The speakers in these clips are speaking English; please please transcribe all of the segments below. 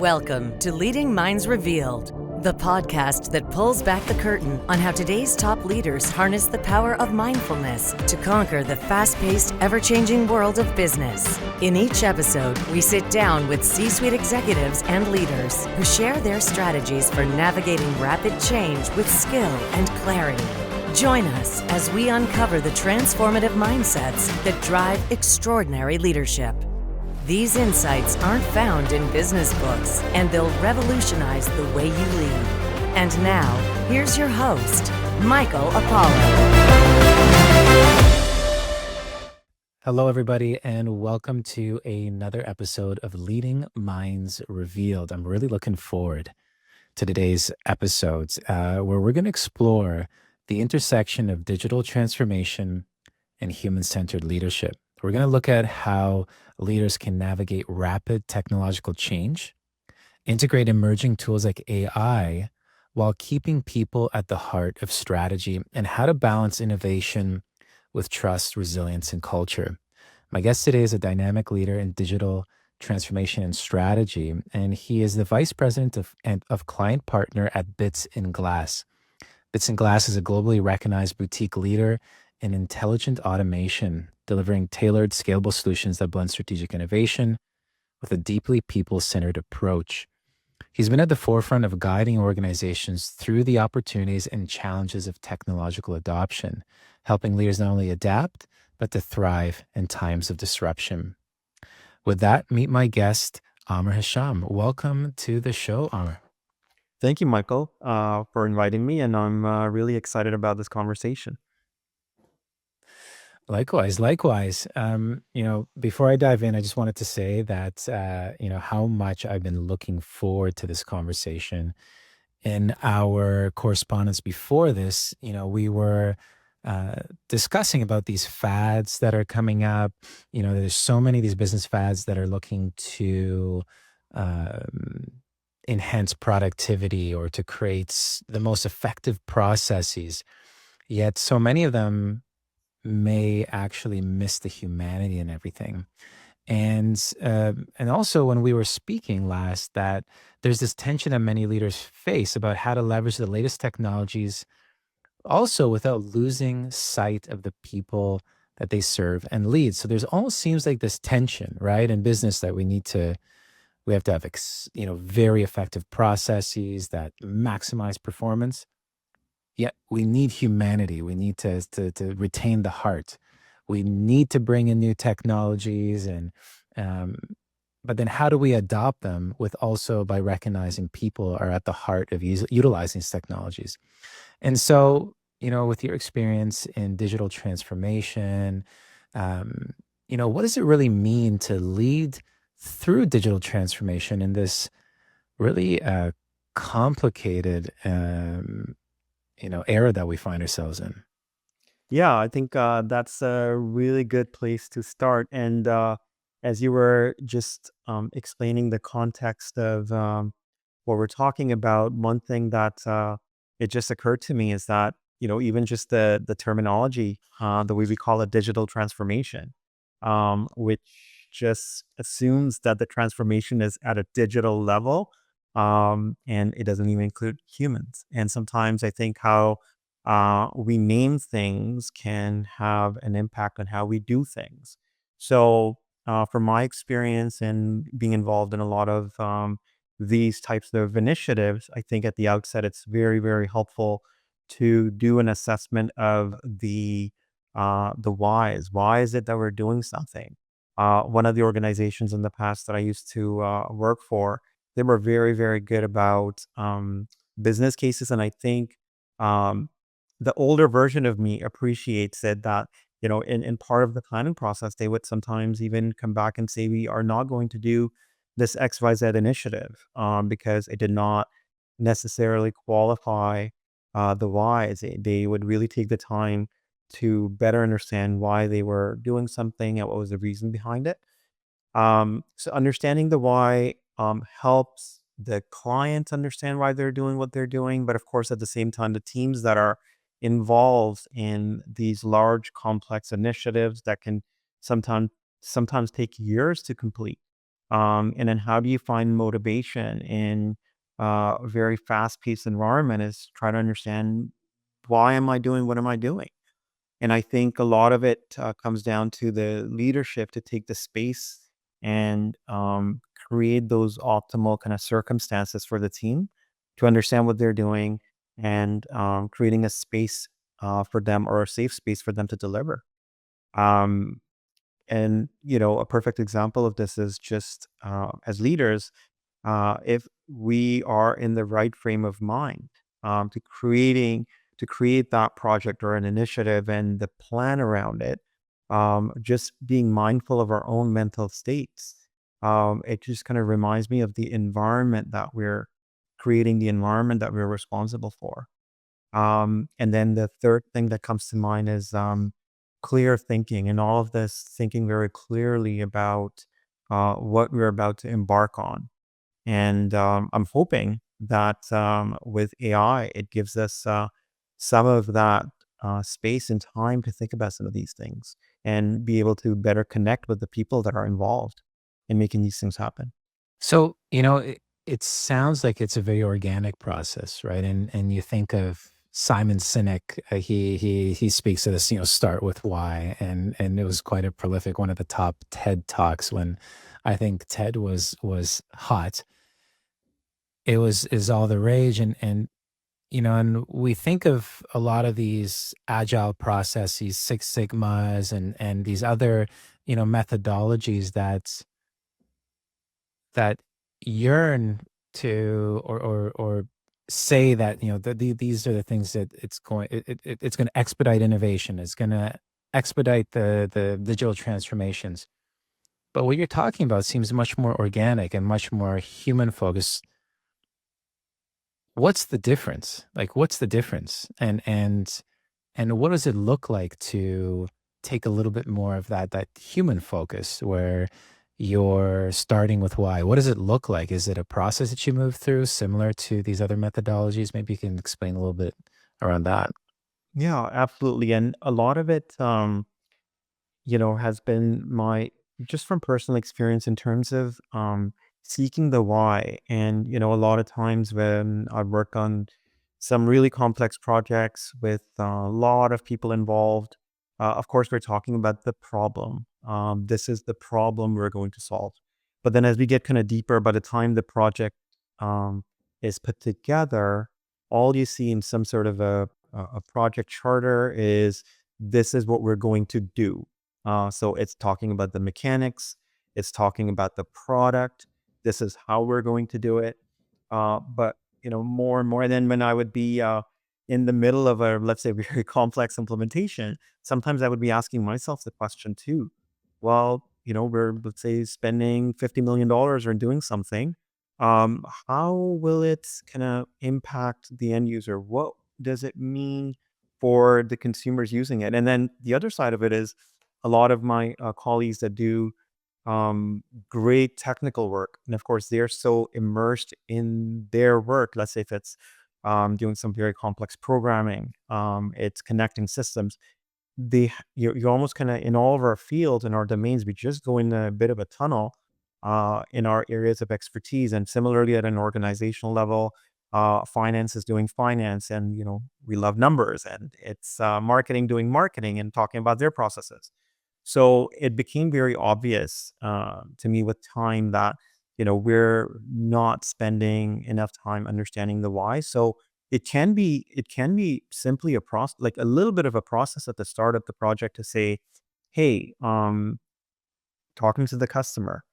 Welcome to Leading Minds Revealed, the podcast that pulls back the curtain on how today's top leaders harness the power of mindfulness to conquer the fast-paced, ever-changing world of business. In each episode, we sit down with C-suite executives and leaders who share their strategies for navigating rapid change with skill and clarity. Join us as we uncover the transformative mindsets that drive extraordinary leadership. These insights aren't found in business books, and they'll revolutionize the way you lead. And now, here's your host, Michael Apollo. Hello, everybody, and welcome to another episode of Leading Minds Revealed. I'm really looking forward to today's episodes where we're going to explore the intersection of digital transformation and human-centered leadership. We're going to look at how leaders can navigate rapid technological change, integrate emerging tools like AI, while keeping people at the heart of strategy, and how to balance innovation with trust, resilience, and culture. My guest today is a dynamic leader in digital transformation and strategy, and he is the vice president of client partner at Bits in Glass. Bits in Glass is a globally recognized boutique leader in intelligent automation, delivering tailored, scalable solutions that blend strategic innovation with a deeply people-centered approach. He's been at the forefront of guiding organizations through the opportunities and challenges of technological adoption, helping leaders not only adapt, but to thrive in times of disruption. With that, meet my guest, Aamer Hasham. Welcome to the show, Aamer. Thank you, Michael, for inviting me, and I'm really excited about this conversation. Likewise. Before I dive in, I just wanted to say that, how much I've been looking forward to this conversation. In our correspondence before this, we were discussing about these fads that are coming up. There's so many of these business fads that are looking to enhance productivity or to create the most effective processes. Yet so many of them may actually miss the humanity and everything. And also when we were speaking last, that there's this tension that many leaders face about how to leverage the latest technologies also without losing sight of the people that they serve and lead. So there's almost seems like this tension, right, in business that we have to have very effective processes that maximize performance. Yet we need humanity. We need to retain the heart. We need to bring in new technologies, but then how do we adopt them with also by recognizing people are at the heart of utilizing these technologies? And so, with your experience in digital transformation, what does it really mean to lead through digital transformation in this really complicated era that we find ourselves in? Yeah, I think that's a really good place to start. And as you were just explaining the context of what we're talking about, one thing that it just occurred to me is that, even just the terminology, the way we call it digital transformation, which just assumes that the transformation is at a digital level, and it doesn't even include humans. And sometimes I think how we name things can have an impact on how we do things. So, from my experience and being involved in a lot of these types of initiatives, I think at the outset it's very, very helpful to do an assessment of the whys. Why is it that we're doing something? One of the organizations in the past that I used to work for, they were very, very good about business cases, and I think um, the older version of me appreciates it that, in part of the planning process, they would sometimes even come back and say, we are not going to do this XYZ initiative because it did not necessarily qualify the whys. They would really take the time to better understand why they were doing something and what was the reason behind it. So understanding the why helps the client understand why they're doing what they're doing. But of course, at the same time, the teams that are involved in these large, complex initiatives that can sometimes sometimes take years to complete. And then how do you find motivation in a very fast-paced environment is try to understand, why am I doing what am I doing? And I think a lot of it comes down to the leadership to take the space and create those optimal kind of circumstances for the team to understand what they're doing, and creating a space for them, or a safe space for them to deliver. Um, and a perfect example of this is just as leaders, if we are in the right frame of mind to create that project or an initiative and the plan around it, just being mindful of our own mental states. It just kind of reminds me of the environment that we're creating, the environment that we're responsible for. And then the third thing that comes to mind is clear thinking, and all of this thinking very clearly about what we're about to embark on. And I'm hoping that with AI, it gives us some of that space and time to think about some of these things and be able to better connect with the people that are involved in making these things happen. So, it sounds like it's a very organic process, right? And you think of Simon Sinek, he speaks of this, start with why, and it was quite a prolific, one of the top TED Talks when I think TED was hot. It was is all the rage, and we think of a lot of these agile processes, Six Sigmas, and these other, methodologies that yearn to, or say that, these are the things that it's going to expedite innovation, it's going to expedite the digital transformations. But what you're talking about seems much more organic and much more human focused. What's the difference? Like, what's the difference? And what does it look like to take a little bit more of that human focus where you're starting with why? What does it look like? Is it a process that you move through similar to these other methodologies? Maybe you can explain a little bit around that. Yeah, absolutely. And a lot of it, has been my just from personal experience in terms of seeking the why. And, a lot of times when I work on some really complex projects with a lot of people involved, of course, we're talking about the problem. This is the problem we're going to solve. But then as we get kind of deeper, by the time the project um, is put together, all you see in some sort of a project charter is, this is what we're going to do. So it's talking about the mechanics, it's talking about the product. This is how we're going to do it. But more and more, then when I would be in the middle of a, let's say, very complex implementation, sometimes I would be asking myself the question too. Well, we're, let's say, spending $50 million or doing something. How will it kind of impact the end user? What does it mean for the consumers using it? And then the other side of it is, a lot of my colleagues that do great technical work. And of course, they're so immersed in their work. Let's say if it's doing some very complex programming, it's connecting systems. You almost kind of, in all of our fields and our domains, we just go in a bit of a tunnel in our areas of expertise. And similarly, at an organizational level, finance is doing finance, and we love numbers, and it's marketing doing marketing and talking about their processes. So it became very obvious to me with time that we're not spending enough time understanding the why. So it can be simply a process, like a little bit of a process at the start of the project to say, hey, talking to the customer,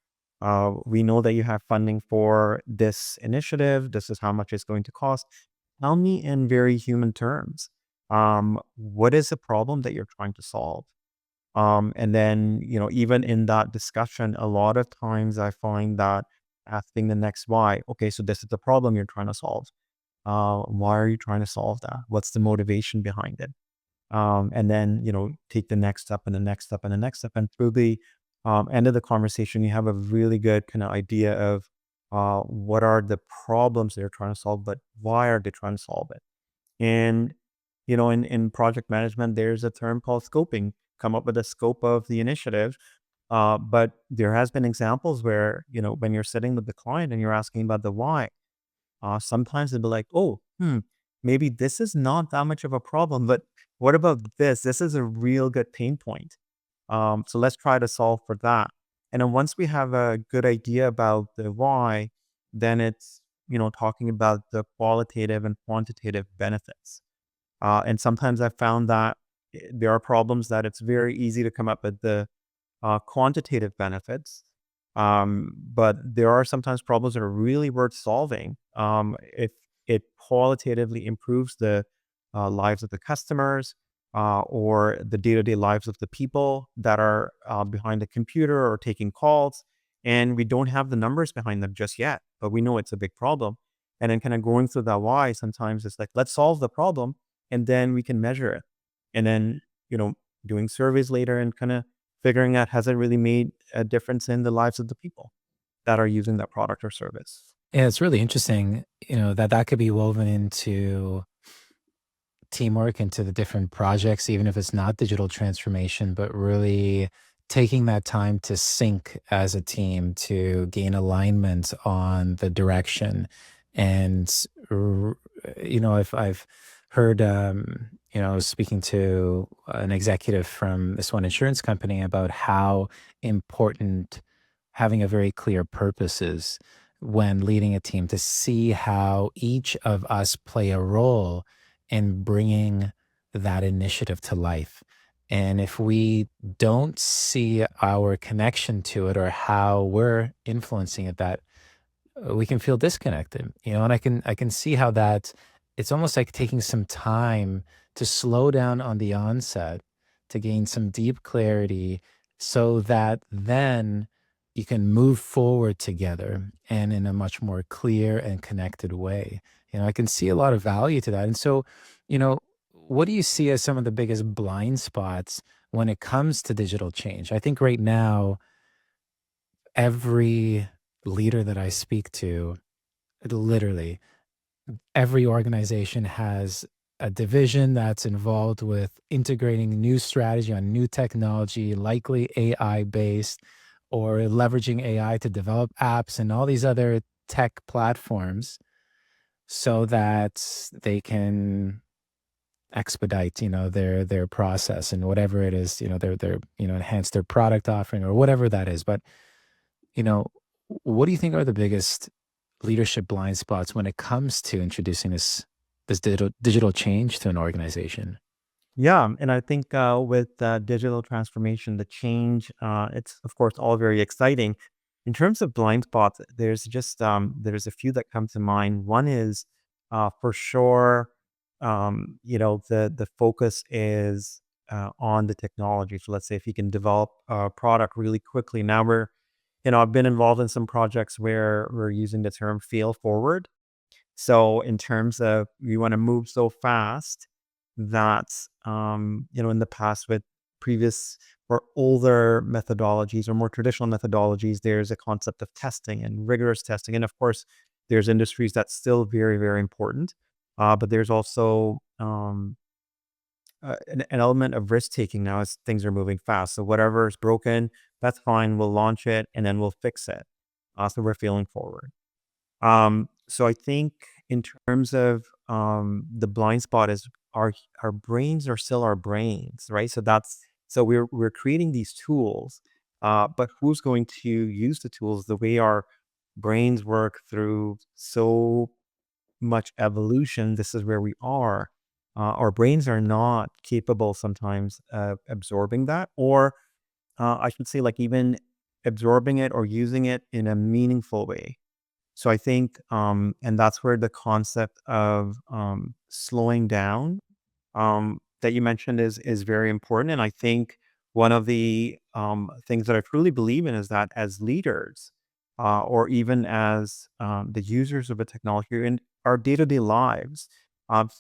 we know that you have funding for this initiative. This is how much it's going to cost. Tell me in very human terms. What is the problem that you're trying to solve? And then, even in that discussion, a lot of times I find that asking the next why, okay, so this is the problem you're trying to solve. Why are you trying to solve that? What's the motivation behind it? And then, take the next step and the next step and the next step. And through the end of the conversation, you have a really good kind of idea of what are the problems they're trying to solve, but why are they trying to solve it? And, in project management, there's a term called scoping. Come up with a scope of the initiative. But there has been examples where, when you're sitting with the client and you're asking about the why, sometimes they'll be like, oh, maybe this is not that much of a problem, but what about this? This is a real good pain point. So let's try to solve for that. And then once we have a good idea about the why, then it's, talking about the qualitative and quantitative benefits. And sometimes I found that there are problems that it's very easy to come up with the quantitative benefits. But there are sometimes problems that are really worth solving if it qualitatively improves the lives of the customers or the day-to-day lives of the people that are behind the computer or taking calls. And we don't have the numbers behind them just yet, but we know it's a big problem. And then kind of going through that why, sometimes it's like, let's solve the problem and then we can measure it. And then, you know, doing surveys later and kind of figuring out, has it really made a difference in the lives of the people that are using that product or service? Yeah, it's really interesting, that could be woven into teamwork, into the different projects, even if it's not digital transformation, but really taking that time to sync as a team to gain alignment on the direction. And, if I've heard, I was speaking to an executive from this one insurance company about how important having a very clear purpose is when leading a team, to see how each of us play a role in bringing that initiative to life. And if we don't see our connection to it or how we're influencing it, that we can feel disconnected, and I can see how that it's almost like taking some time to slow down on the onset, to gain some deep clarity, so that then you can move forward together and in a much more clear and connected way. I can see a lot of value to that. And so, what do you see as some of the biggest blind spots when it comes to digital change? I think right now, every leader that I speak to, literally every organization has a division that's involved with integrating new strategy on new technology, likely AI based, or leveraging AI to develop apps and all these other tech platforms so that they can expedite, their process and whatever it is, their enhance their product offering or whatever that is. But you know, what do you think are the biggest leadership blind spots when it comes to introducing this digital change to an organization? Yeah, and I think with digital transformation, the change, it's of course all very exciting. In terms of blind spots, there's a few that come to mind. One is for sure, the focus is on the technology. So let's say if you can develop a product really quickly. Now I've been involved in some projects where we're using the term fail forward. So in terms of, we want to move so fast that, in the past with previous or older methodologies or more traditional methodologies, there's a concept of testing and rigorous testing. And of course, there's industries that's still very, very important. But there's also an element of risk taking now as things are moving fast. So whatever is broken, that's fine. We'll launch it and then we'll fix it. So we're feeling forward. So I think in terms of the blind spot is our brains are still our brains, right? So we're creating these tools, but who's going to use the tools? The way our brains work through so much evolution, this is where we are. Our brains are not capable sometimes of absorbing that, or I should say, like even absorbing it or using it in a meaningful way. So I think, and that's where the concept of slowing down that you mentioned is very important. And I think one of the things that I truly believe in is that as leaders, or even as the users of a technology in our day to day lives,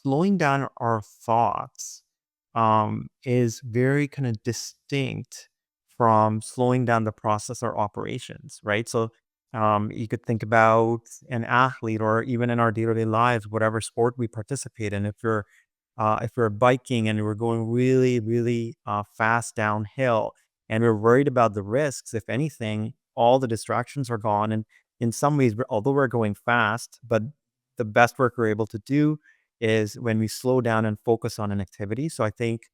slowing down our thoughts is very kind of distinct from slowing down the process or operations, right? So you could think about an athlete, or even in our day to day lives, whatever sport we participate in. If we're biking and we're going really, really fast downhill, and we're worried about the risks. If anything, all the distractions are gone. And in some ways, although we're going fast, but the best work we're able to do is when we slow down and focus on an activity. So I think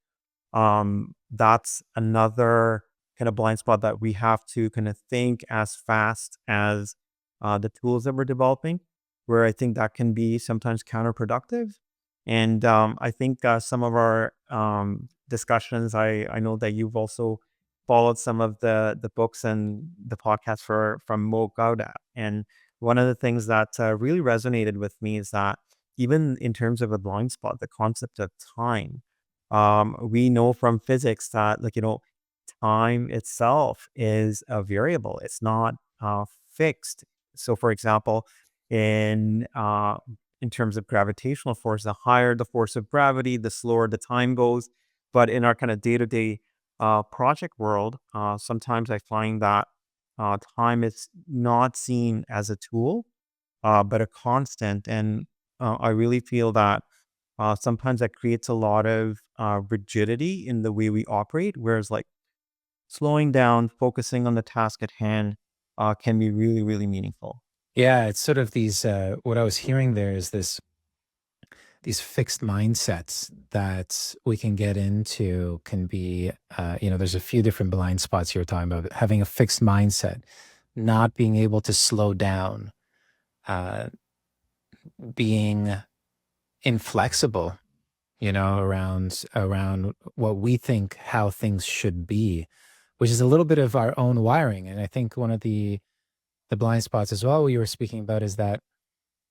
that's another kind of blind spot, that we have to kind of think as fast as the tools that we're developing, where I think that can be sometimes counterproductive. And I think some of our discussions, I know that you've also followed some of the books and the podcasts from Mo Gauda. And one of the things that really resonated with me is that even in terms of a blind spot, the concept of time, we know from physics that, like, time itself is a variable. It's not fixed. So, for example, in uh, in terms of gravitational force, the higher the force of gravity, the slower the time goes. But in our kind of day to day project world, sometimes I find that time is not seen as a tool, but a constant. And I really feel that sometimes that creates a lot of rigidity in the way we operate, whereas like slowing down, focusing on the task at hand can be really, really meaningful. Yeah, it's sort of these, what I was hearing there is these fixed mindsets that we can get into can be, there's a few different blind spots you're talking about. Having a fixed mindset, not being able to slow down, uh, being inflexible, around what we think how things should be, which is a little bit of our own wiring. And I think one of the blind spots as well we were speaking about is that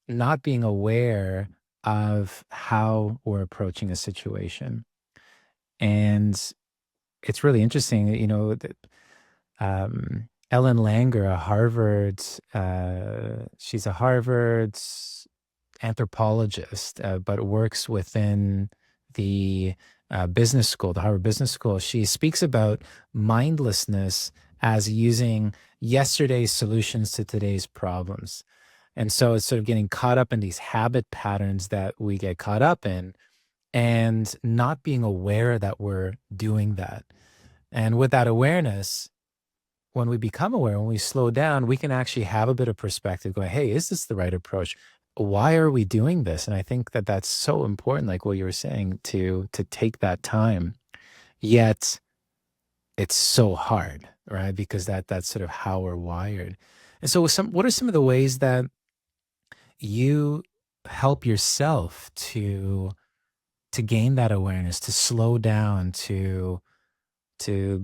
not being aware of how we're approaching a situation. And it's really interesting, that Ellen Langer, she's a Harvard anthropologist, but works within the business school, the Harvard Business School. She speaks about mindlessness as using yesterday's solutions to today's problems. And so it's sort of getting caught up in these habit patterns that we get caught up in and not being aware that we're doing that. And with that awareness, when we become aware, when we slow down, we can actually have a bit of perspective going, hey, is this the right approach? Why are we doing this? And I think that that's so important, like what you were saying, to take that time. Yet it's so hard, right? Because that's sort of how we're wired. And so what are some of the ways that you help yourself to gain that awareness, to slow down, to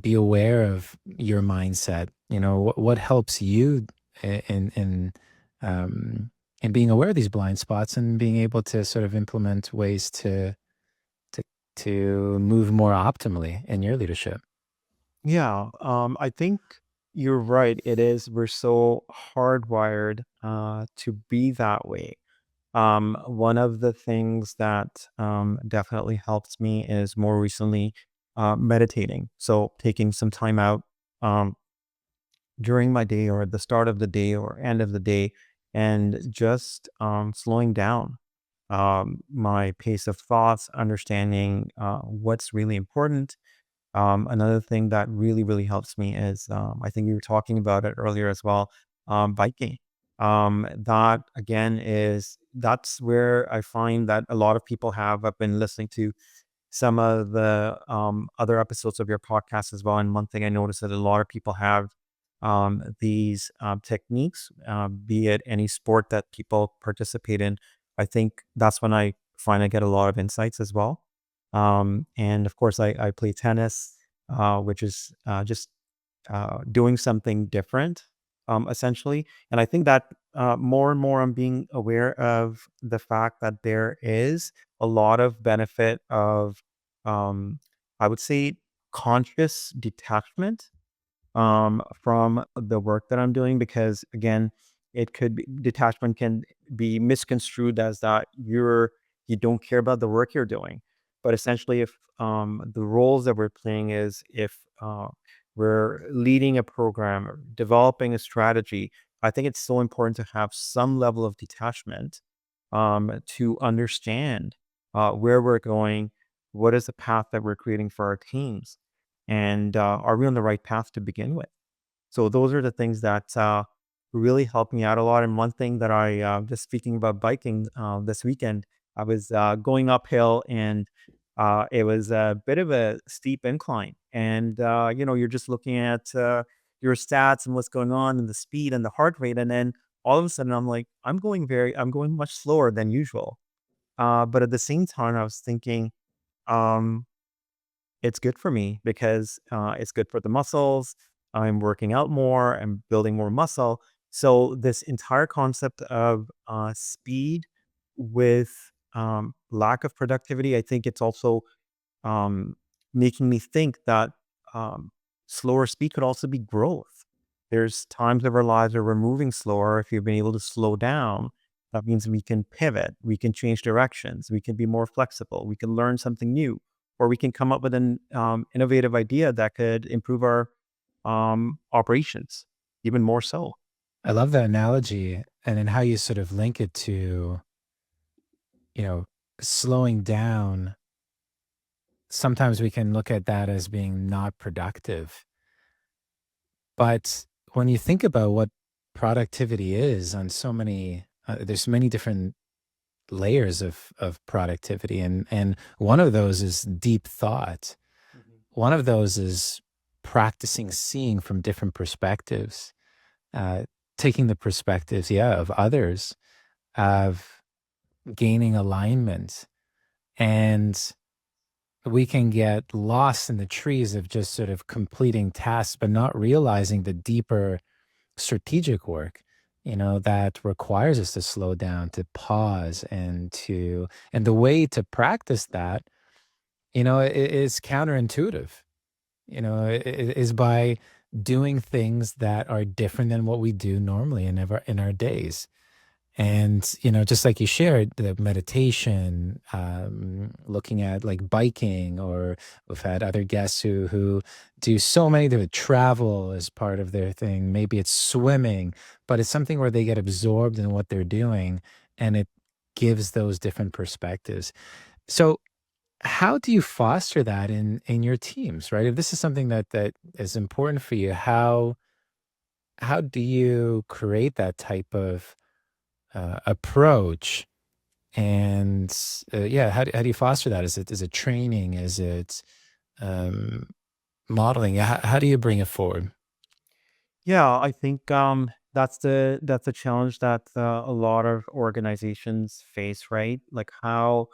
be aware of your mindset? What helps you in um, in being aware of these blind spots and being able to sort of implement ways to to move more optimally in your leadership? Yeah, I think you're right. It is. We're so hardwired to be that way. One of the things that definitely helps me is more recently meditating. So taking some time out um, during my day, or at the start of the day or end of the day, and just slowing down my pace of thoughts, understanding what's really important. Another thing that really, really helps me is, I think we were talking about it earlier as well, biking. That again that's where I find that a lot of people have. I've been listening to some of the other episodes of your podcast as well. And one thing I noticed that a lot of people have these techniques, be it any sport that people participate in. I think that's when I find I get a lot of insights as well. And of course, I play tennis, which is just doing something different, essentially. And I think that more and more I'm being aware of the fact that there is a lot of benefit of, um, I would say, conscious detachment from the work that I'm doing, because again, it could be detachment can be misconstrued as that you don't care about the work you're doing. But essentially, if the roles that we're playing is, if we're leading a program or developing a strategy, I think it's so important to have some level of detachment to understand where we're going, what is the path that we're creating for our teams. And are we on the right path to begin with? So those are the things that really helped me out a lot. And one thing that just speaking about biking this weekend, I was going uphill, and it was a bit of a steep incline. And, you're just looking at your stats and what's going on and the speed and the heart rate. And then all of a sudden I'm like, I'm going much slower than usual. But at the same time, I was thinking, um, it's good for me because it's good for the muscles. I'm working out more. I'm building more muscle. So this entire concept of speed with lack of productivity, I think it's also um, making me think that um, slower speed could also be growth. There's times of our lives where we're moving slower. If you've been able to slow down, that means we can pivot, we can change directions, we can be more flexible, we can learn something new, or we can come up with an innovative idea that could improve our operations even more so. I love that analogy and then how you sort of link it to, you know, slowing down. Sometimes we can look at that as being not productive. But when you think about what productivity is on so many, there's many different layers of productivity, and one of those is deep thought. Mhm. One of those is practicing seeing from different perspectives, uh, taking the perspectives, yeah, of others, of gaining alignment. And we can get lost in the trees of just sort of completing tasks, but not realizing the deeper strategic work, that requires us to slow down, to pause, and the way to practice that, is counterintuitive, is by doing things that are different than what we do normally in our days. And, just like you shared, the meditation, looking at like biking, or we've had other guests who do so many different travel as part of their thing. Maybe it's swimming, but it's something where they get absorbed in what they're doing, and it gives those different perspectives. So how do you foster that in your teams, right? If this is something that is important for you, how do you create that type of approach? And yeah, how do you foster that? Is it training? Is it um, modeling? How do you bring it forward? Yeah, I think that's the challenge that a lot of organizations face, right? Like how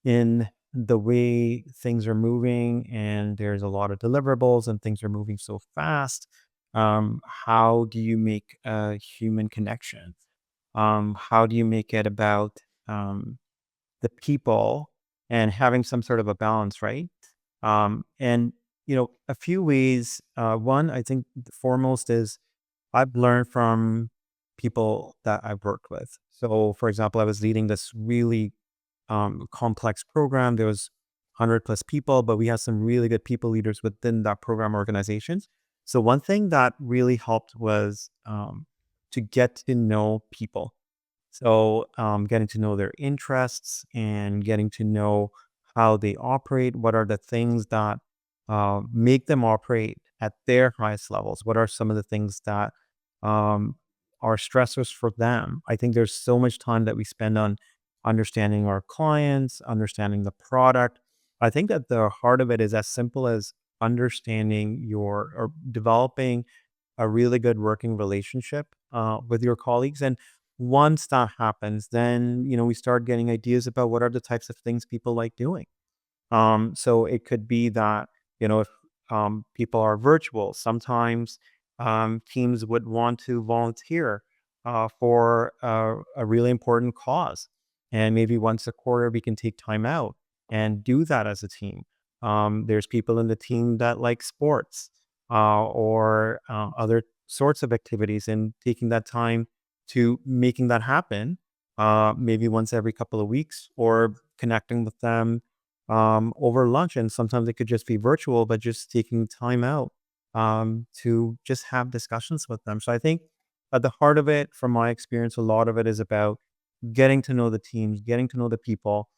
in the way things are moving, and there's a lot of deliverables and things are moving so fast. How do you make a human connection? How do you make it about the people and having some sort of a balance, right? And a few ways. One, I think the foremost is I've learned from people that I've worked with. So, for example, I was leading this really complex program. There was 100 plus people, but we had some really good people leaders within that program organizations. So one thing that really helped was to get to know people. So, getting to know their interests and getting to know how they operate. What are the things that make them operate at their highest levels? What are some of the things that um, are stressors for them? I think there's so much time that we spend on understanding our clients, understanding the product. I think that the heart of it is as simple as understanding or developing a really good working relationship with your colleagues. And once that happens, then we start getting ideas about what are the types of things people like doing. So it could be that, if people are virtual, sometimes teams would want to volunteer for a really important cause. And maybe once a quarter, we can take time out and do that as a team. There's people in the team that like sports or other sorts of activities, and taking that time to making that happen, maybe once every couple of weeks, or connecting with them over lunch. And sometimes it could just be virtual, but just taking time out to just have discussions with them. So I think at the heart of it, from my experience, a lot of it is about getting to know the teams, getting to know the people.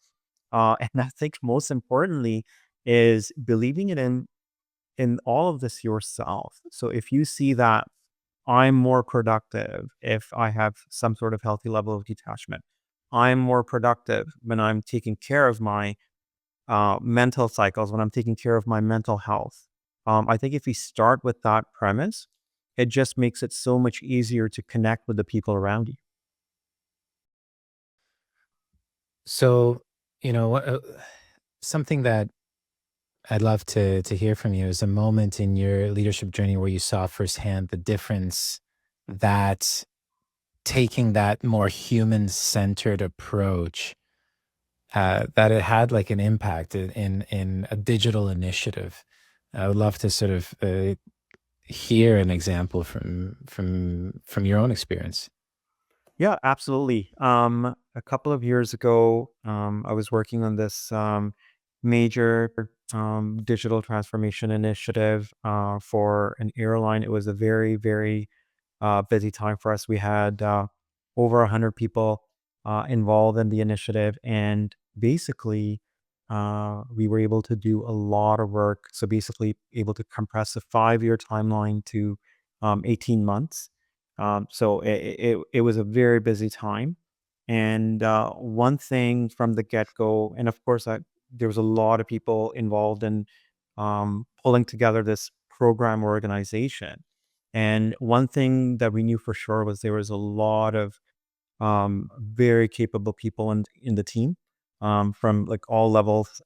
And I think most importantly is believing it in in all of this yourself. So if you see that I'm more productive if I have some sort of healthy level of detachment, I'm more productive when I'm taking care of my mental cycles, when I'm taking care of my mental health. I think if we start with that premise, it just makes it so much easier to connect with the people around you. So, something that I'd love to hear from you is a moment in your leadership journey where you saw firsthand the difference that taking that more human-centered approach, that it had like an impact in a digital initiative. I would love to sort of hear an example from your own experience. Yeah, absolutely. A couple of years ago, I was working on this major digital transformation initiative for an airline. It was a very, very busy time for us. We had over 100 people involved in the initiative, and basically, we were able to do a lot of work. So basically, able to compress a 5-year timeline to 18 months. So it was a very busy time. And one thing from the get go, and of course, there was a lot of people involved in pulling together this program organization. And one thing that we knew for sure was there was a lot of very capable people in the team, from like all levels,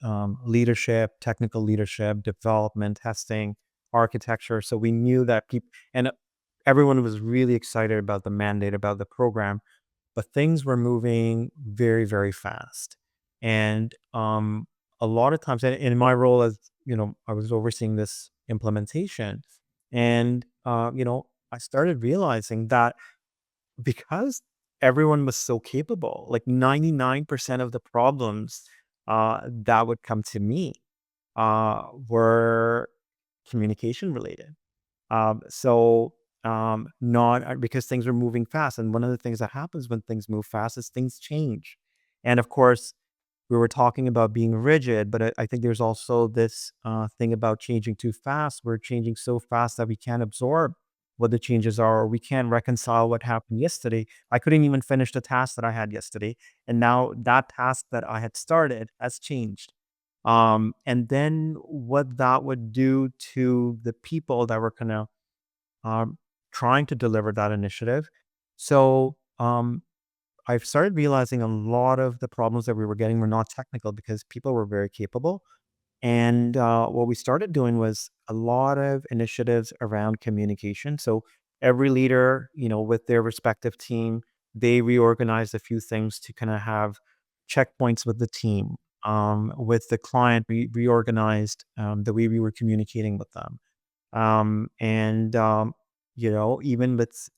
leadership, technical leadership, development, testing, architecture. So we knew that people, and everyone was really excited about the mandate, about the program, but things were moving very, very fast. And a lot of times, and in my role as, I was overseeing this implementation. And, I started realizing that because everyone was so capable, like 99% of the problems that would come to me were communication related. Not because things are moving fast. And one of the things that happens when things move fast is things change. And of course, we were talking about being rigid, but I think there's also this thing about changing too fast. We're changing so fast that we can't absorb what the changes are, or we can't reconcile what happened yesterday. I couldn't even finish the task that I had yesterday. And now that task that I had started has changed. And then what that would do to the people that were kind of um, trying to deliver that initiative. So I've started realizing a lot of the problems that we were getting were not technical because people were very capable. And what we started doing was a lot of initiatives around communication. So every leader, with their respective team, they reorganized a few things to kind of have checkpoints with the team. With the client, we reorganized the way we were communicating with them. And even with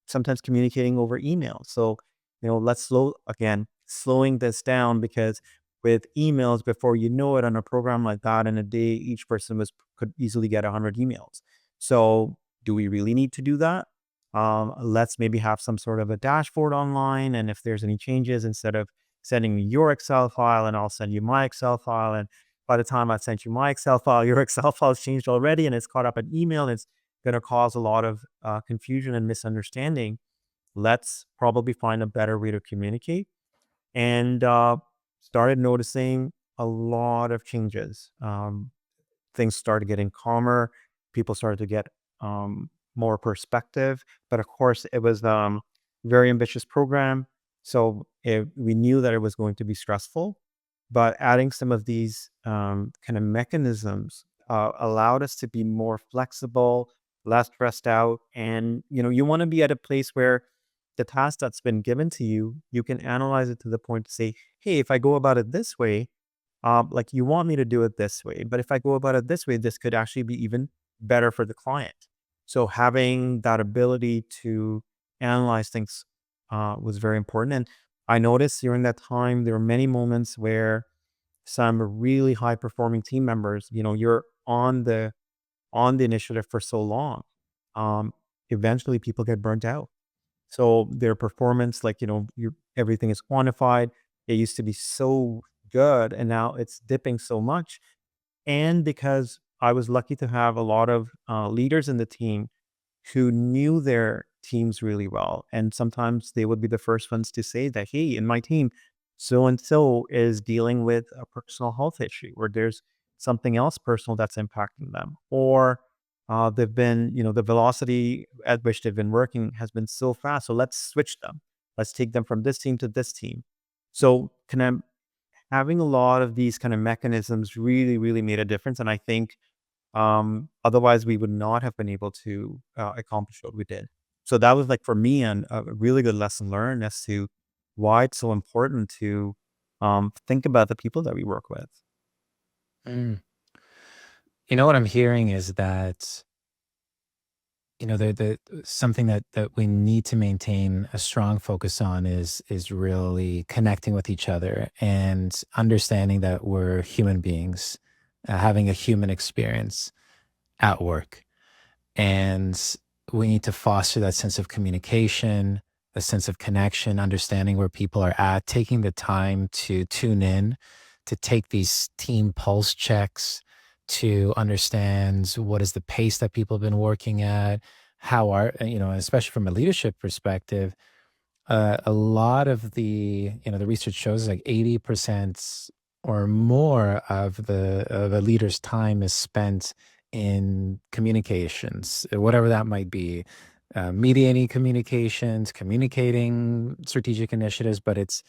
sometimes communicating over email. So, let's slowing this down, because with emails, before you know it, on a program like that, in a day, each person could easily get 100 emails. So, do we really need to do that? Let's maybe have some sort of a dashboard online, and if there's any changes, instead of sending me your Excel file, and I'll send you my Excel file, and by the time I sent you my Excel file, your Excel file's changed already, and it's caught up in email. And it's going to cause a lot of confusion and misunderstanding. Let's probably find a better way to communicate. And started noticing a lot of changes. Things started getting calmer. People started to get more perspective. But of course, it was very ambitious program. So we knew that it was going to be stressful. But adding some of these kind of mechanisms allowed us to be more flexible, less stressed out. And, you want to be at a place where the task that's been given to you, you can analyze it to the point to say, hey, if I go about it this way, like you want me to do it this way, but if I go about it this way, this could actually be even better for the client. So having that ability to analyze things was very important. And I noticed during that time, there were many moments where some really high performing team members, you're on the initiative for so long, um, eventually people get burnt out. So their performance, like, everything is quantified. It used to be so good, and now it's dipping so much. And because I was lucky to have a lot of leaders in the team who knew their teams really well. And sometimes they would be the first ones to say that, hey, in my team, so and so is dealing with a personal health issue, or there's something else personal that's impacting them. Or they've been, the velocity at which they've been working has been so fast. So let's switch them. Let's take them from this team to this team. So kind of having a lot of these kind of mechanisms really, really made a difference. And I think otherwise, we would not have been able to accomplish what we did. So that was like for me, and a really good lesson learned as to why it's so important to think about the people that we work with. Mm. What I'm hearing is that, the something that we need to maintain a strong focus on is really connecting with each other and understanding that we're human beings, having a human experience at work. And we need to foster that sense of communication, a sense of connection, understanding where people are at, taking the time to tune in, to take these team pulse checks, to understand what is the pace that people have been working at, how are, especially from a leadership perspective, a lot of the research shows like 80% or more of a leader's time is spent in communications, whatever that might be, mediating communications, communicating strategic initiatives, but it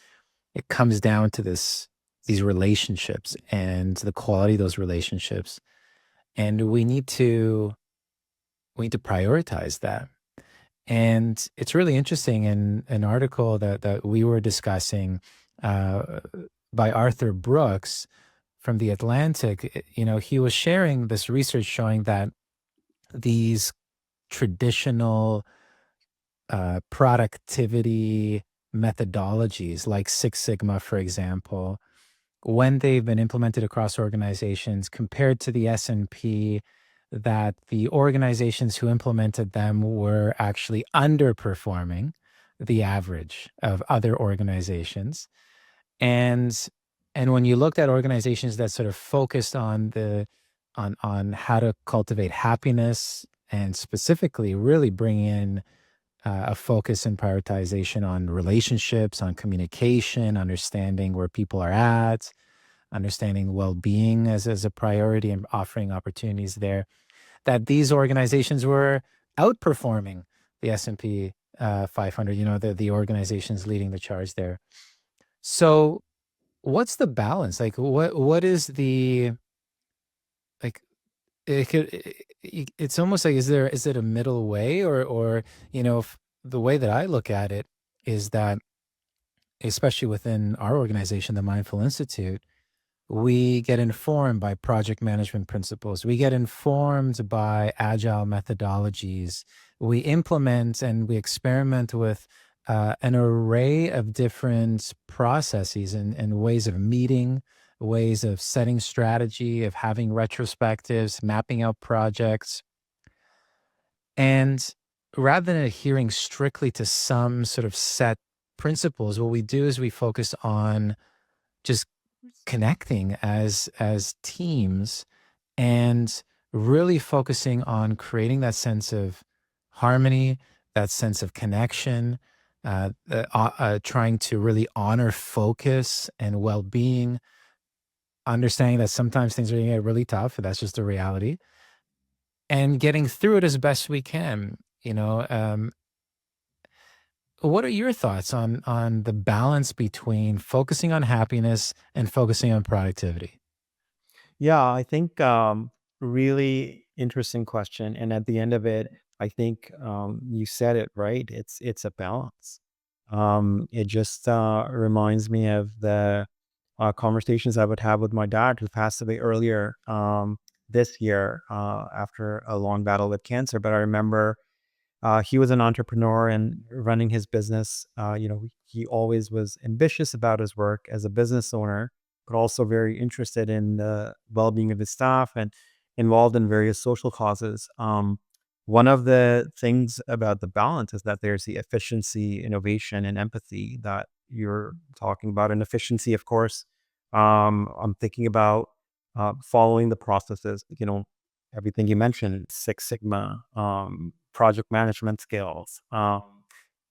comes down to these relationships and the quality of those relationships. And we need to prioritize that. And it's really interesting in an article that we were discussing uh, by Arthur Brooks from The Atlantic. He was sharing this research showing that these traditional productivity methodologies, like Six Sigma, for example, when they've been implemented across organizations compared to the S&P, that the organizations who implemented them were actually underperforming the average of other organizations. And and when you looked at organizations that sort of focused on how to cultivate happiness and specifically really bring in a focus and prioritization on relationships, on communication, understanding where people are at, understanding well-being as a priority and offering opportunities there, that these organizations were outperforming the S&P 500, the organizations leading the charge there. So what's the balance? Like what is the, like, it's almost like, is it a middle way, or the way that I look at it is that, especially within our organization, the Mindful Institute, we get informed by project management principles. We get informed by agile methodologies. We implement and we experiment with an array of different processes and ways of meeting, ways of setting strategy, of having retrospectives, mapping out projects. And rather than adhering strictly to some sort of set principles, what we do is we focus on just connecting as teams and really focusing on creating that sense of harmony, that sense of connection, trying to really honor focus and well-being, understanding that sometimes things are going to get really tough. That's just the reality, and getting through it as best we can. What are your thoughts on the balance between focusing on happiness and focusing on productivity? Yeah, I think really interesting question. And at the end of it, I think you said it right. It's a balance. It just reminds me of the conversations I would have with my dad, who passed away earlier this year after a long battle with cancer. But I remember he was an entrepreneur and running his business. He always was ambitious about his work as a business owner, but also very interested in the well-being of his staff and involved in various social causes. One of the things about the balance is that there's the efficiency, innovation, and empathy that you're talking about. And efficiency, of course, I'm thinking about following the processes. everything you mentioned, Six Sigma, project management skills,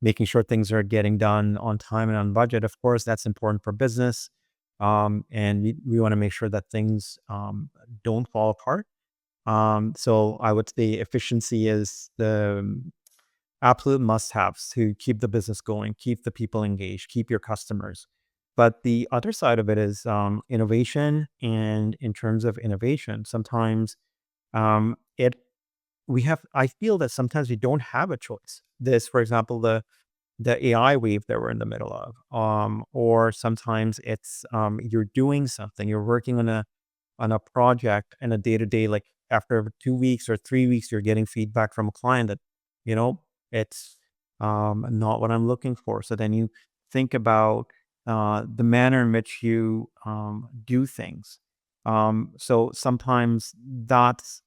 making sure things are getting done on time and on budget. Of course, that's important for business. And we want to make sure that things don't fall apart. So I would say efficiency is the absolute must-haves to keep the business going, keep the people engaged, keep your customers. But the other side of it is innovation. And in terms of innovation, sometimes it we have. I feel that sometimes we don't have a choice. This, for example, the AI wave that we're in the middle of, or sometimes it's you're doing something, you're working on a project and a day to day, like after 2 weeks or 3 weeks, you're getting feedback from a client that, you know, it's not what I'm looking for. So then you think about the manner in which you do things. So sometimes that's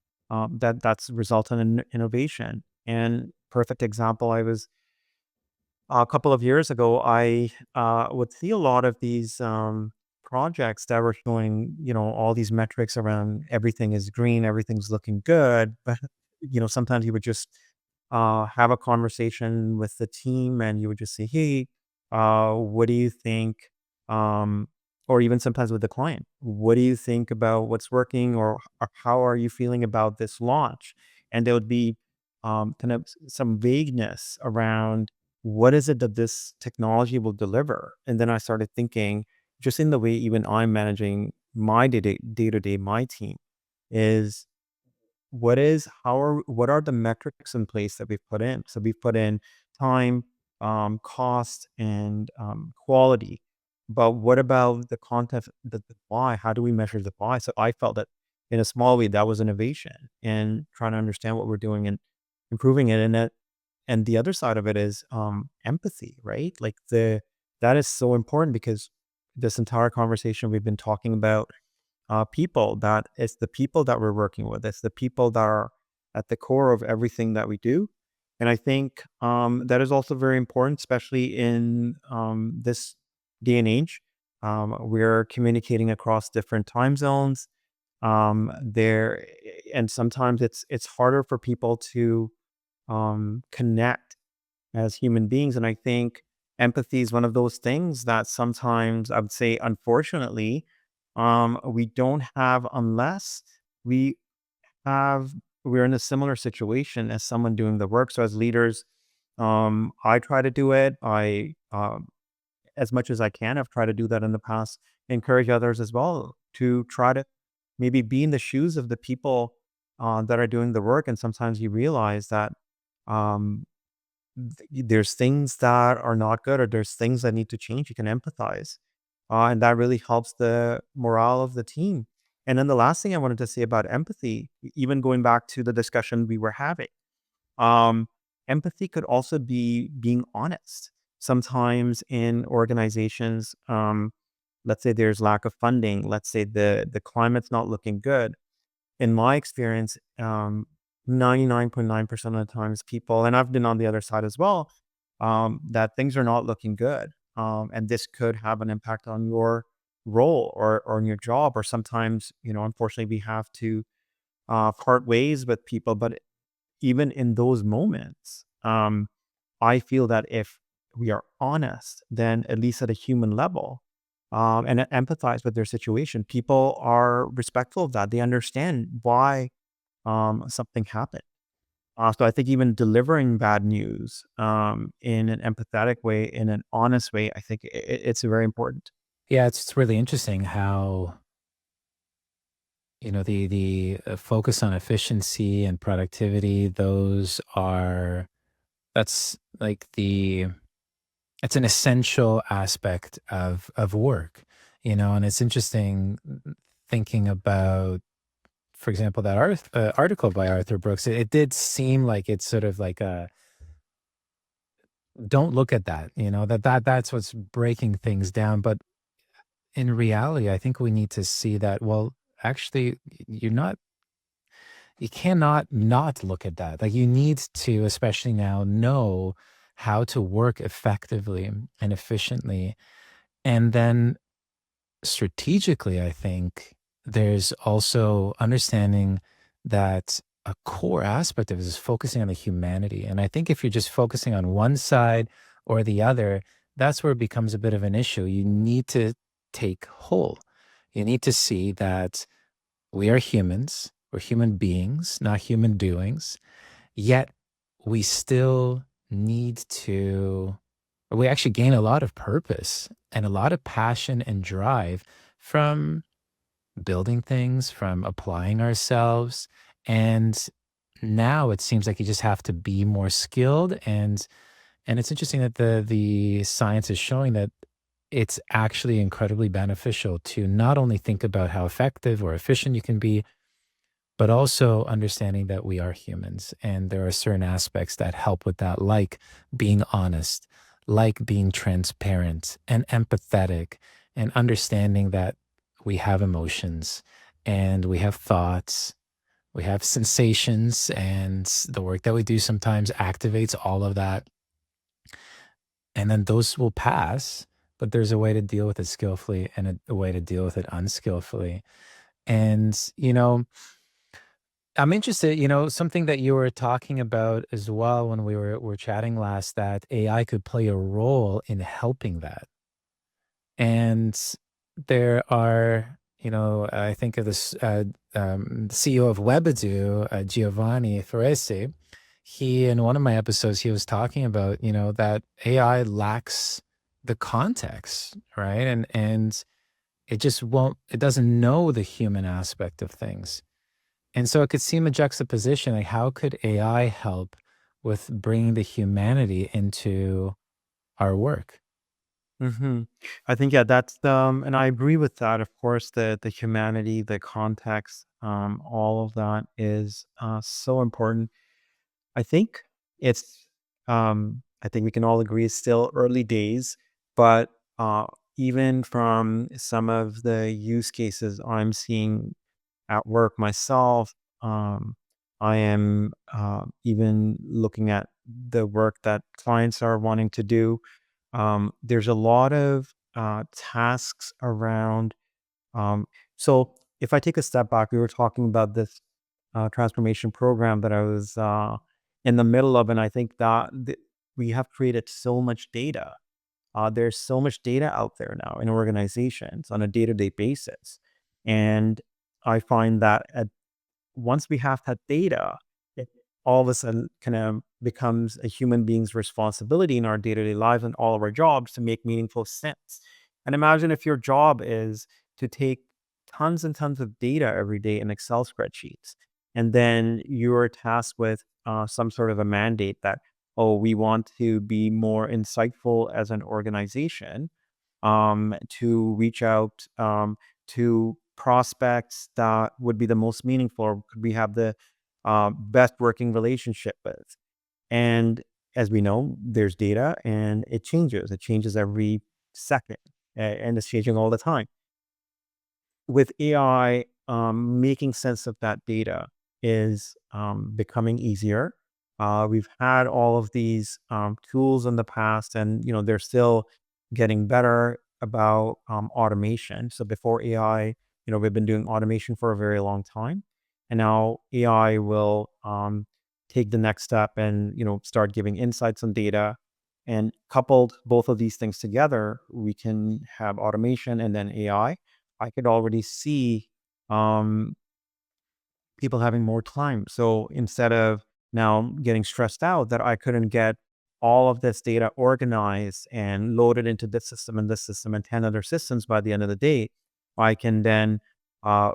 resulted in innovation. And perfect example, I was a couple of years ago, I would see a lot of these projects that were showing, all these metrics around everything is green, everything's looking good. But, sometimes you would just have a conversation with the team and you would just say, hey, what do you think? Um, or even sometimes with the client, what do you think about what's working, or how are you feeling about this launch? And there would be kind of some vagueness around what is it that this technology will deliver? And then I started thinking, just in the way even I'm managing my day to day, my team is what are the metrics in place that we've put in? So we've put in time, cost, and quality. But what about the content, the why? How do we measure the why? So I felt that in a small way that was innovation and trying to understand what we're doing and improving it. And the other side of it is empathy, right? Like that is so important because this entire conversation we've been talking about people. That it's the people that we're working with. It's the people that are at the core of everything that we do. And I think that is also very important, especially in this day and age. We're communicating across different time zones. There and sometimes it's harder for people to connect as human beings. And I think empathy is one of those things that sometimes I would say, unfortunately, we don't have unless we have we're in a similar situation as someone doing the work. So as leaders, I try to do it. I as much as I can, I've tried to do that in the past. Encourage others as well to try to maybe be in the shoes of the people that are doing the work. And sometimes you realize that um, there's things that are not good, or there's things that need to change. You can empathize, and that really helps the morale of the team. And then the last thing I wanted to say about empathy, even going back to the discussion we were having, um, empathy could also be being honest. Sometimes in organizations, let's say there's lack of funding, let's say the climate's not looking good. In my experience, 99.9% of the times people, and I've been on the other side as well, that things are not looking good. And this could have an impact on your role or on your job. Or sometimes, unfortunately, we have to part ways with people. But even in those moments, I feel that if we are honest, then at least at a human level, and empathize with their situation, people are respectful of that. They understand why something happened. So I think even delivering bad news in an empathetic way, in an honest way, I think it's very important. Yeah, it's really interesting how, the focus on efficiency and productivity, that's like it's an essential aspect of work, and it's interesting thinking about, for example, that article by Arthur Brooks. It did seem like it's sort of like a don't look at that, that's what's breaking things down. But in reality, I think we need to see that, well, actually, you cannot not look at that. Like, you need to, especially now, know how to work effectively and efficiently. And then strategically, I think there's also understanding that a core aspect of it is focusing on the humanity. And I think if you're just focusing on one side or the other, that's where it becomes a bit of an issue. You need to take whole. You need to see that we are humans, we're human beings, not human doings. Yet we still need to, we actually gain a lot of purpose and a lot of passion and drive from building things, from applying ourselves. And now it seems like you just have to be more skilled. And it's interesting that the science is showing that it's actually incredibly beneficial to not only think about how effective or efficient you can be, but also understanding that we are humans and there are certain aspects that help with that, like being honest, like being transparent and empathetic, and understanding that we have emotions and we have thoughts, we have sensations, and the work that we do sometimes activates all of that. And then those will pass, but there's a way to deal with it skillfully and a way to deal with it unskillfully. And, I'm interested, something that you were talking about as well when we were chatting last, that AI could play a role in helping that. And there are, I think of this CEO of Webado, Giovanni Ferresi. He, in one of my episodes, he was talking about, that AI lacks the context, right? And it just won't, it doesn't know the human aspect of things. And so it could seem a juxtaposition, like how could AI help with bringing the humanity into our work? hmm I think, yeah, that's and I agree with that. Of course, the humanity, the context, all of that is so important. I think it's, I think we can all agree it's still early days, but even from some of the use cases I'm seeing at work myself, I am even looking at the work that clients are wanting to do. There's a lot of tasks around. Um, so if I take a step back, we were talking about this transformation program that I was in the middle of, and I think that we have created so much data. There's so much data out there now in organizations on a day-to-day basis, and I find that once we have that data, it all of a sudden kind of becomes a human being's responsibility in our day-to-day lives and all of our jobs to make meaningful sense. And imagine if your job is to take tons and tons of data every day in Excel spreadsheets, and then you're tasked with some sort of a mandate that, oh, we want to be more insightful as an organization, to reach out to prospects that would be the most meaningful, or could we have the best working relationship with. And as we know, there's data and it changes. It changes every second, and it's changing all the time. With AI, making sense of that data is becoming easier. We've had all of these tools in the past, and they're still getting better about automation. So before AI, we've been doing automation for a very long time, and now AI will take the next step and start giving insights on data. And coupled both of these things together, we can have automation and then AI. I could already see um, people having more time. So instead of now getting stressed out that I couldn't get all of this data organized and loaded into this system and this system and 10 other systems by the end of the day, I can then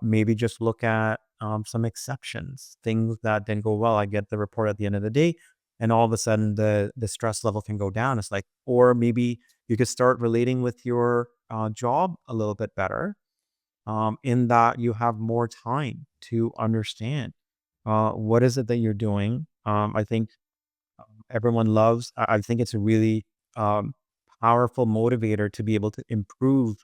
maybe just look at some exceptions, things that didn't go well. I get the report at the end of the day, and all of a sudden the stress level can go down. It's like, or maybe you could start relating with your job a little bit better, in that you have more time to understand what is it that you're doing. I think everyone loves, I think it's a really um, powerful motivator to be able to improve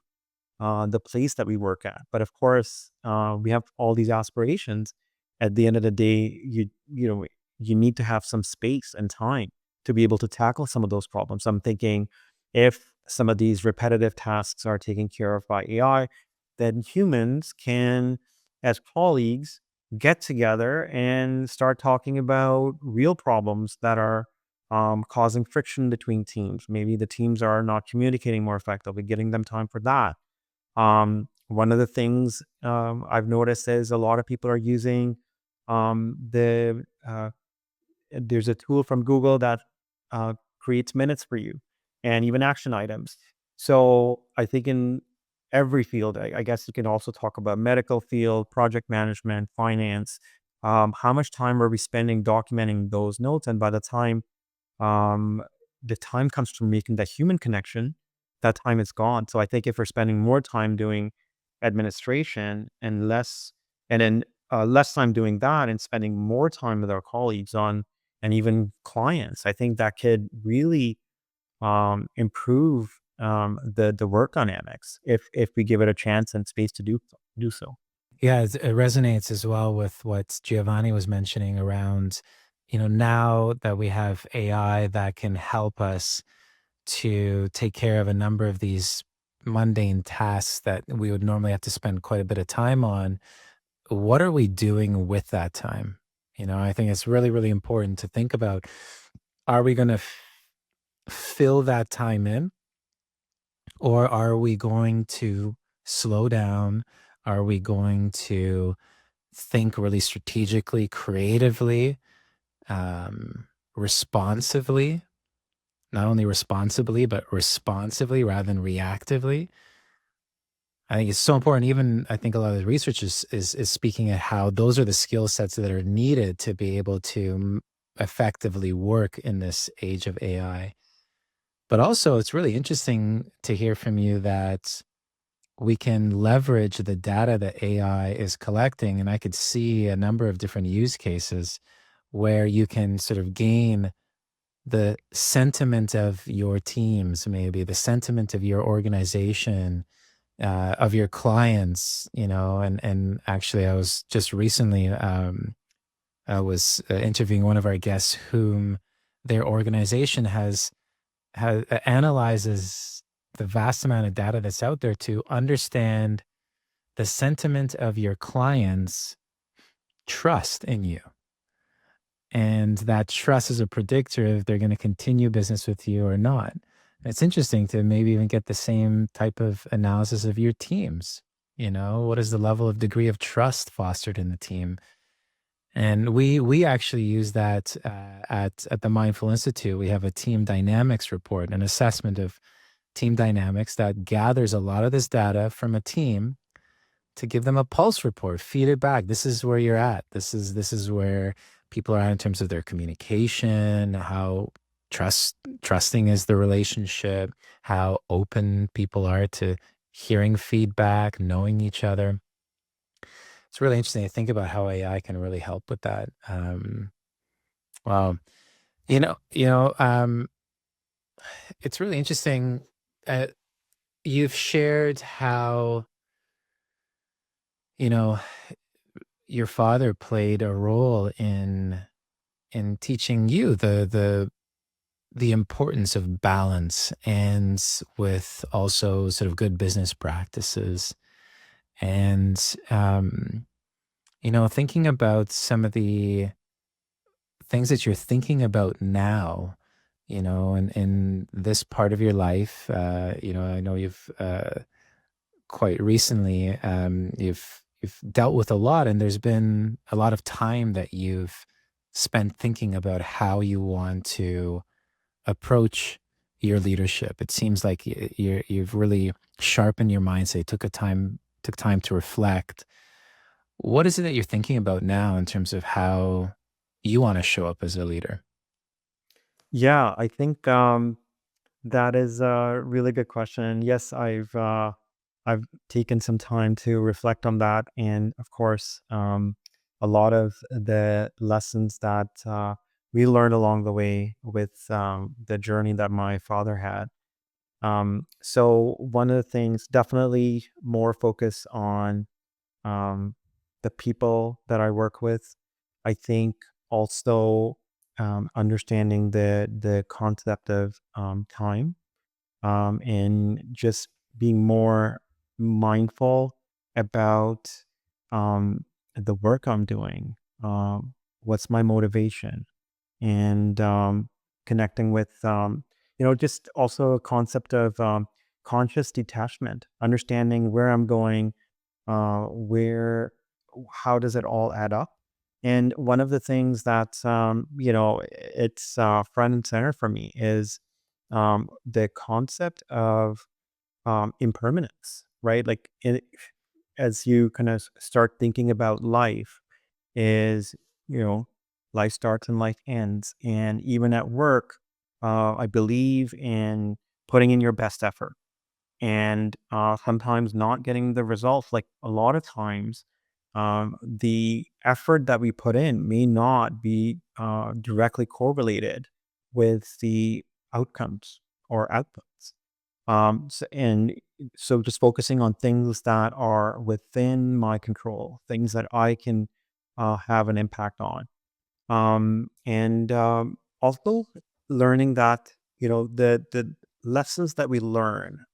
the place that we work at. But of course, we have all these aspirations. At the end of the day, you need to have some space and time to be able to tackle some of those problems. I'm thinking, if some of these repetitive tasks are taken care of by AI, then humans can, as colleagues, get together and start talking about real problems that are causing friction between teams. Maybe the teams are not communicating more effectively, getting them time for that. One of the things I've noticed is a lot of people are using the there's a tool from Google that creates minutes for you and even action items. So I think in every field, I guess you can also talk about medical field, project management, finance. How much time are we spending documenting those notes? And by um, the time comes to making that human connection, that time is gone. So I think if we're spending more time doing administration and then less time doing that and spending more time with our colleagues on and even clients, I think that could really improve the work dynamics if we give it a chance and space to do so. Yeah, it resonates as well with what Giovanni was mentioning around, now that we have AI that can help us to take care of a number of these mundane tasks that we would normally have to spend quite a bit of time on. What are we doing with that time? I think it's really, really important to think about, are we going to fill that time in, or are we going to slow down? Are we going to think really strategically, creatively, responsively, not only responsibly, but responsively rather than reactively? I think it's so important. Even I think a lot of the research is speaking at how those are the skill sets that are needed to be able to effectively work in this age of AI. But also, it's really interesting to hear from you that we can leverage the data that AI is collecting. And I could see a number of different use cases where you can sort of gain the sentiment of your teams, maybe the sentiment of your organization, of your clients, and actually I was just recently, I was interviewing one of our guests whom their organization has analyzes the vast amount of data that's out there to understand the sentiment of your clients' trust in you. And that trust is a predictor if they're going to continue business with you or not. It's interesting to maybe even get the same type of analysis of your teams. What is the level of degree of trust fostered in the team? And we actually use that at the Mindful Institute. We have a team dynamics report, an assessment of team dynamics that gathers a lot of this data from a team to give them a pulse report, feed it back. This is where you're at. This is where people are at in terms of their communication, how trusting is the relationship, how open people are to hearing feedback, knowing each other. It's really interesting to think about how AI can really help with that. Wow, you know, you know, um, it's really interesting. Uh, you've shared how you know your father played a role in teaching you the importance of balance, and with also sort of good business practices. And thinking about some of the things that you're thinking about now, in this part of your life. I know you've quite recently, you've dealt with a lot, and there's been a lot of time that you've spent thinking about how you want to approach your leadership. It seems like you've really sharpened your mindset, took time to reflect. What is it that you're thinking about now in terms of how you want to show up as a leader? Yeah, I think that is a really good question. Yes, I've taken some time to reflect on that, and of course, a lot of the lessons that we learned along the way with the journey that my father had. So one of the things, definitely more focus on um, the people that I work with. I think also understanding the concept of time and just being more mindful about um, the work I'm doing, what's my motivation, and connecting with just also a concept of conscious detachment, understanding where I'm going, where how does it all add up. And one of the things that it's front and center for me is the concept of impermanence, right? Like as you kind of start thinking about life, is you know life starts and life ends, and even at work, I believe in putting in your best effort, and sometimes not getting the results. Like a lot of times, the effort that we put in may not be directly correlated with the outcomes or outputs. And so just focusing on things that are within my control, things that I can have an impact on. And Also learning that, the lessons that we learn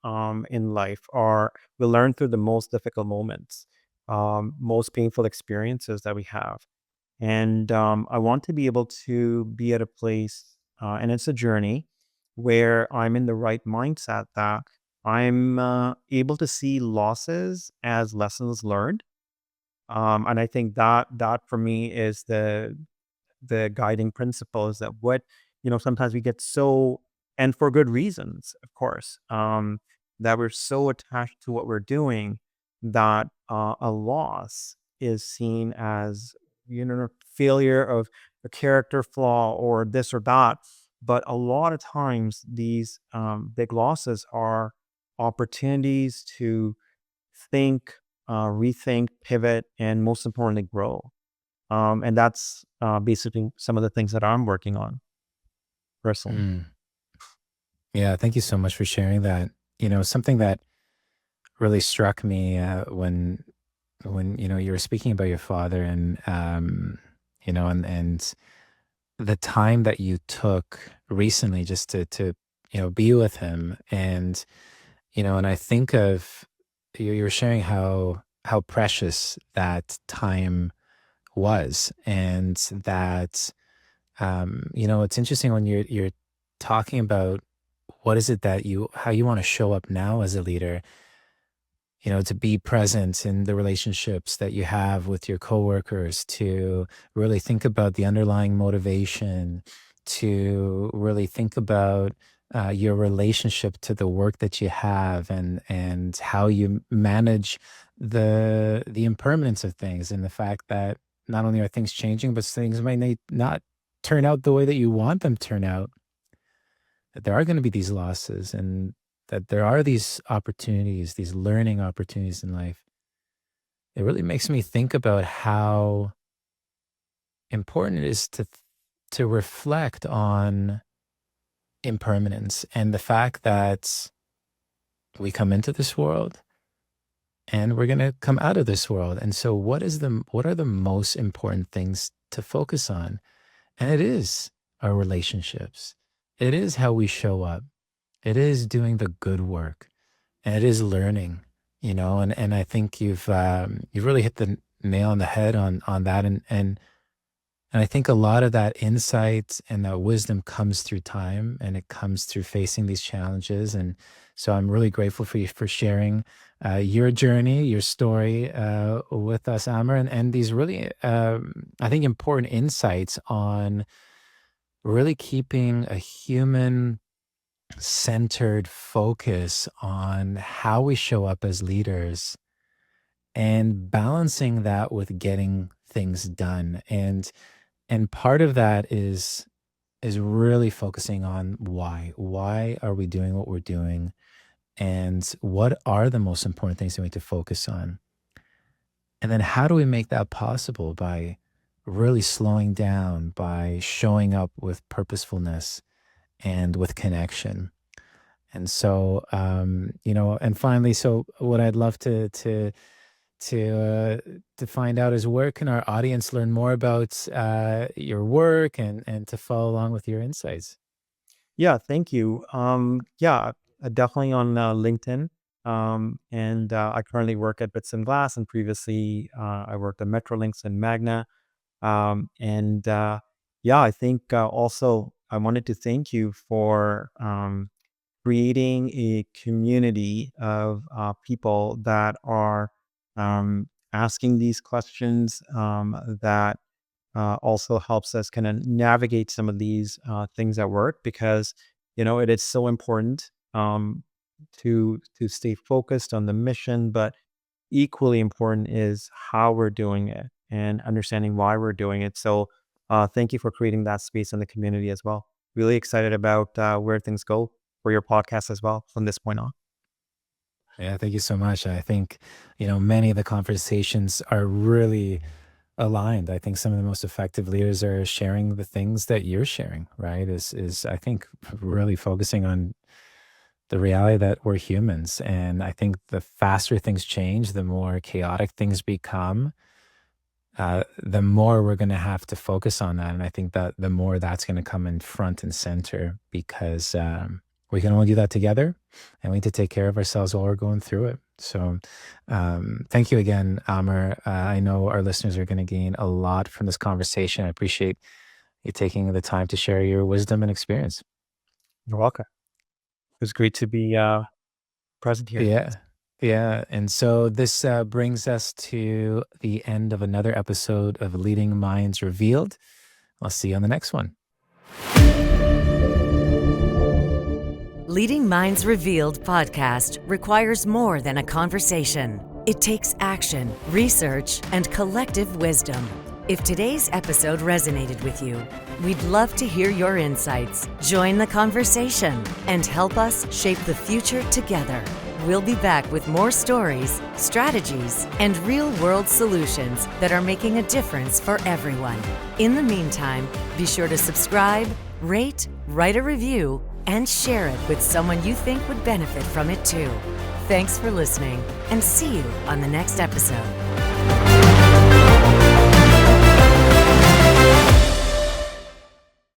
in life are we learn through the most difficult moments, most painful experiences that we have. And I want to be able to be at a place, and it's a journey where I'm in the right mindset, that I'm able to see losses as lessons learned. And I think that for me is the guiding principle, is that sometimes we get so, and for good reasons, of course, that we're so attached to what we're doing, that a loss is seen as, failure of a character flaw or this or that. But a lot of times these big losses are opportunities to think, rethink, pivot, and most importantly, grow. And that's basically some of the things that I'm working on personally. Mm. Yeah, thank you so much for sharing that. Something that really struck me when you were speaking about your father, and and the time that you took recently just to be with him. And and I think of you were sharing how precious that time was, and that it's interesting when you're talking about what is it that how you want to show up now as a leader, to be present in the relationships that you have with your coworkers, to really think about the underlying motivation, to really think about your relationship to the work that you have, and how you manage the impermanence of things, and the fact that not only are things changing, but things might not turn out the way that you want them to turn out, that there are going to be these losses, and that there are these opportunities, these learning opportunities in life. It really makes me think about how important it is to reflect on impermanence, and the fact that we come into this world and we're going to come out of this world. And so what are the most important things to focus on? And it is our relationships. It is how we show up. It is doing the good work, and it is learning, and I think you've really hit the nail on the head on that. And I think a lot of that insight and that wisdom comes through time, and it comes through facing these challenges. And so I'm really grateful for you for sharing your journey, your story with us, Amer, and these really, I think, important insights on really keeping a human centered focus on how we show up as leaders, and balancing that with getting things done. And part of that is really focusing on why are we doing what we're doing, and what are the most important things that we need to focus on, and then how do we make that possible by really slowing down, by showing up with purposefulness and with connection. And so, and finally, so what I'd love to find out is, where can our audience learn more about your work, and to follow along with your insights? Yeah, thank you. Yeah, definitely on LinkedIn. And I currently work at Bits and Glass, and previously I worked at Metrolinx and Magna. And Yeah, I think also I wanted to thank you for creating a community of people that are asking these questions, that also helps us kind of navigate some of these things at work, because it is so important to stay focused on the mission, but equally important is how we're doing it and understanding why we're doing it. So thank you for creating that space in the community as well. Really excited about where things go for your podcast as well from this point on. Yeah, thank you so much. I think, many of the conversations are really aligned. I think some of the most effective leaders are sharing the things that you're sharing, right? Is I think really focusing on the reality that we're humans. And I think the faster things change, the more chaotic things become, the more we're going to have to focus on that. And I think that the more that's going to come in front and center, because we can only do that together, and we need to take care of ourselves while we're going through it. So thank you again, Amer. I know our listeners are going to gain a lot from this conversation. I appreciate you taking the time to share your wisdom and experience. You're welcome. It was great to be present here. Yeah. Yeah. And so this brings us to the end of another episode of Leading Minds Revealed. I'll see you on the next one. Leading Minds Revealed podcast requires more than a conversation. It takes action, research, and collective wisdom. If today's episode resonated with you, we'd love to hear your insights, join the conversation, and help us shape the future together. We'll be back with more stories, strategies, and real-world solutions that are making a difference for everyone. In the meantime, be sure to subscribe, rate, write a review, and share it with someone you think would benefit from it too. Thanks for listening, and see you on the next episode.